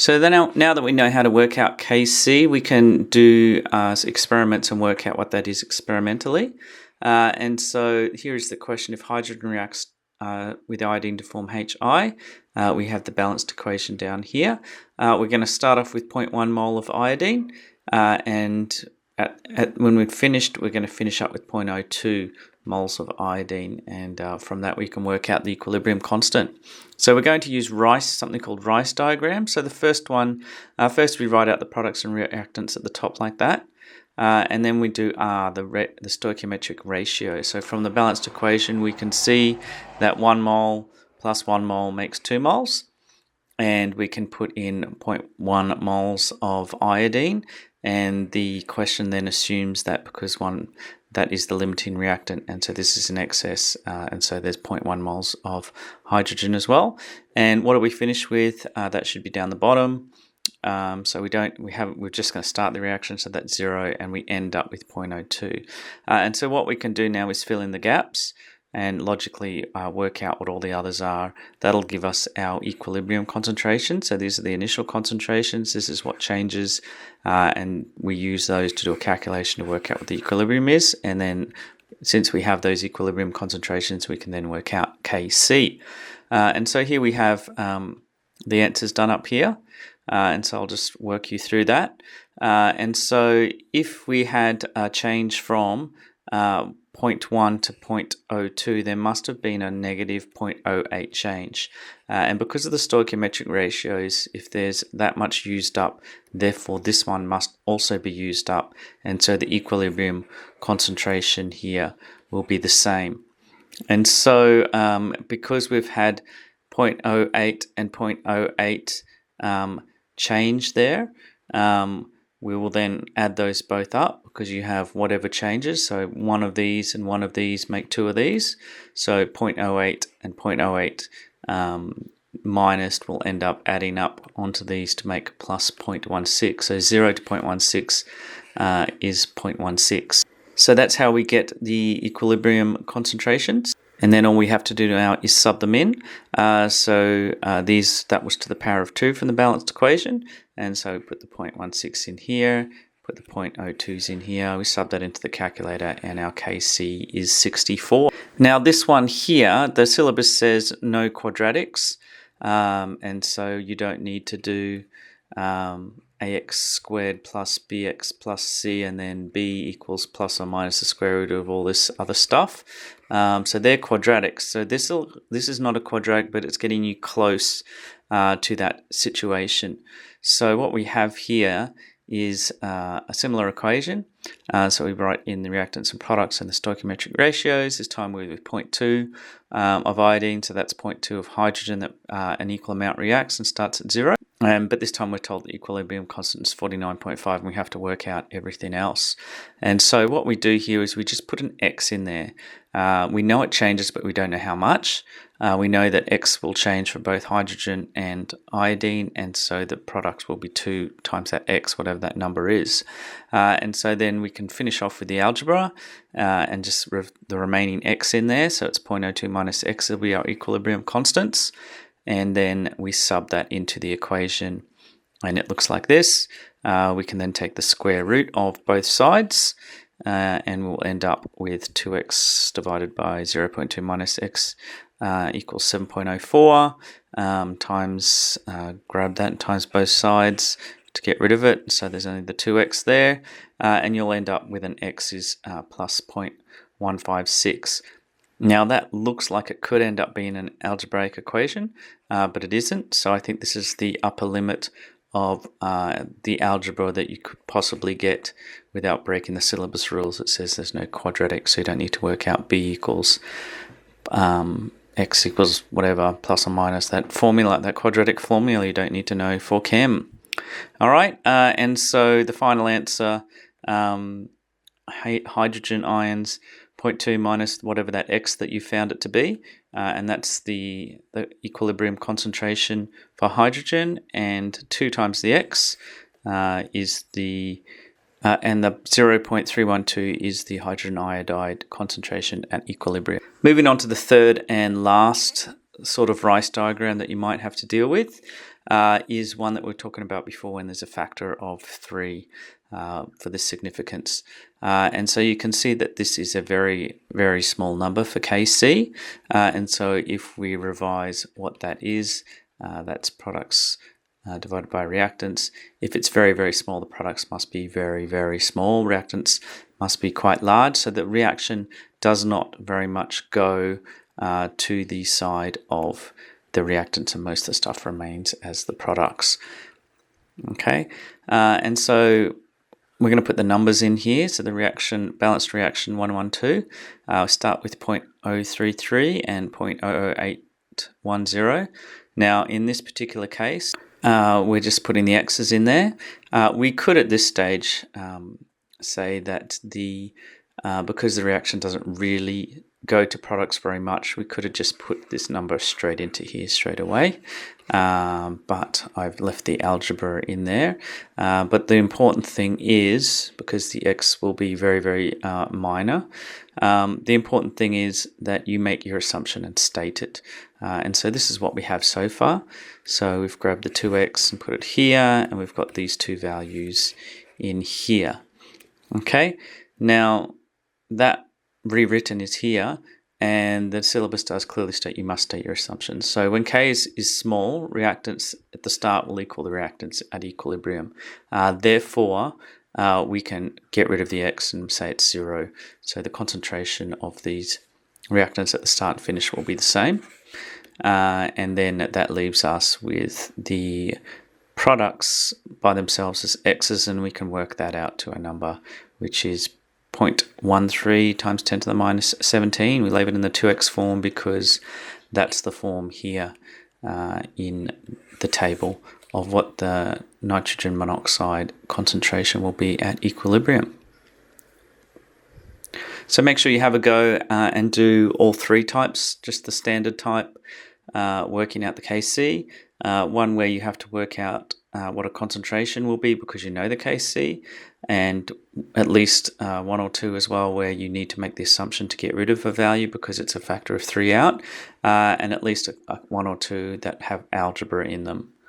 So then now that we know how to work out Kc, we can do experiments and work out what that is experimentally. And so here is the question: if hydrogen reacts with iodine to form HI, we have the balanced equation down here. We're going to start off with 0.1 mole of iodine, and when we've finished, we're going to finish up with 0.02 moles of iodine, and from that we can work out the equilibrium constant. So we're going to use something called Rice diagram. So the first one, first we write out the products and reactants at the top like that, and then we do the stoichiometric ratio. So from the balanced equation we can see that 1 mole plus 1 mole makes 2 moles, and we can put in 0.1 moles of iodine, and the question then assumes that because that is the limiting reactant, and so this is in excess, and so there's 0.1 moles of hydrogen as well. And what do we finish with? That should be down the bottom. So we're just going to start the reaction, so that's 0, and we end up with 0.02. And so what we can do now is fill in the gaps and logically work out what all the others are. That'll give us our equilibrium concentration. So these are the initial concentrations. This is what changes, and we use those to do a calculation to work out what the equilibrium is. And then since we have those equilibrium concentrations, we can then work out Kc. And so here we have the answers done up here. And so I'll just work you through that. And so if we had a change from 0.1 to 0.02, there must have been a negative 0.08 change. And because of the stoichiometric ratios, if there's that much used up, therefore this one must also be used up. And so the equilibrium concentration here will be the same. And so because we've had 0.08 and 0.08 change there, we will then add those both up because you have whatever changes. So one of these and one of these make two of these. So 0.08 and 0.08 minus will end up adding up onto these to make plus 0.16. So 0 to 0.16 is 0.16. So that's how we get the equilibrium concentrations. And then all we have to do now is sub them in. That was to the power of 2 from the balanced equation. And so we put the 0.16 in here, put the 0.02s in here, we sub that into the calculator, and our Kc is 64. Now this one here, the syllabus says no quadratics, and so you don't need to do ax squared plus bx plus c, and then b equals plus or minus the square root of all this other stuff. So they're quadratics. So this is not a quadratic, but it's getting you close to that situation. So what we have here is a similar equation. So we write in the reactants and products and the stoichiometric ratios. This time we're with 0.2 of iodine, so that's 0.2 of hydrogen that an equal amount reacts and starts at 0. But this time we're told the equilibrium constant is 49.5, and we have to work out everything else. And so what we do here is we just put an x in there. We know it changes, but we don't know how much. We know that x will change for both hydrogen and iodine, and so the product will be 2 times that x, whatever that number is. And so then we can finish off with the algebra and just the remaining x in there. So it's 0.02 minus x will be our equilibrium constants. And then we sub that into the equation, and it looks like this. We can then take the square root of both sides, and we'll end up with 2x divided by 0.2 minus x equals 7.04 times, grab that and times both sides to get rid of it. So there's only the 2x there, and you'll end up with an x is plus 0.156. Now that looks like it could end up being an algebraic equation, but it isn't. So I think this is the upper limit of the algebra that you could possibly get without breaking the syllabus rules. It says there's no quadratic, so you don't need to work out b equals x equals whatever, plus or minus that formula, that quadratic formula you don't need to know for chem. All right, and so the final answer, hydrogen ions, 0.2 minus whatever that x that you found it to be, and that's the equilibrium concentration for hydrogen, and 2 times the x is the and the 0.312 is the hydrogen iodide concentration at equilibrium. Moving on to the third and last sort of Rice diagram that you might have to deal with. is one that we were talking about before when there's a factor of 3 for the significance. And so you can see that this is a very, very small number for Kc. And so if we revise what that is, that's products divided by reactants. If it's very, very small, the products must be very, very small. Reactants must be quite large. So the reaction does not very much go to the side of the reactants, and most of the stuff remains as the products. Okay, and so we're going to put the numbers in here. So the reaction, balanced reaction 112, we'll start with 0.033 and 0.00810. Now in this particular case, we're just putting the x's in there. We could at this stage say that because the reaction doesn't really go to products very much, we could have just put this number straight into here straight away. But I've left the algebra in there. But the important thing is, because the x will be very, very minor, the important thing is that you make your assumption and state it. And so this is what we have so far. So we've grabbed the 2x and put it here, and we've got these two values in here. Okay, now that rewritten is here, and the syllabus does clearly state you must state your assumptions. So when K is small, reactants at the start will equal the reactants at equilibrium. Therefore, we can get rid of the x and say it's 0. So the concentration of these reactants at the start and finish will be the same. And then that leaves us with the products by themselves as x's, and we can work that out to a number which is 0.13 times 10 to the minus 17. We leave it in the 2x form because that's the form here in the table of what the nitrogen monoxide concentration will be at equilibrium. So make sure you have a go and do all 3 types, just the standard type, working out the Kc, one where you have to work out what a concentration will be because you know the Kc, and at least 1 or 2 as well where you need to make the assumption to get rid of a value because it's a factor of 3 out, and at least 1 or 2 that have algebra in them.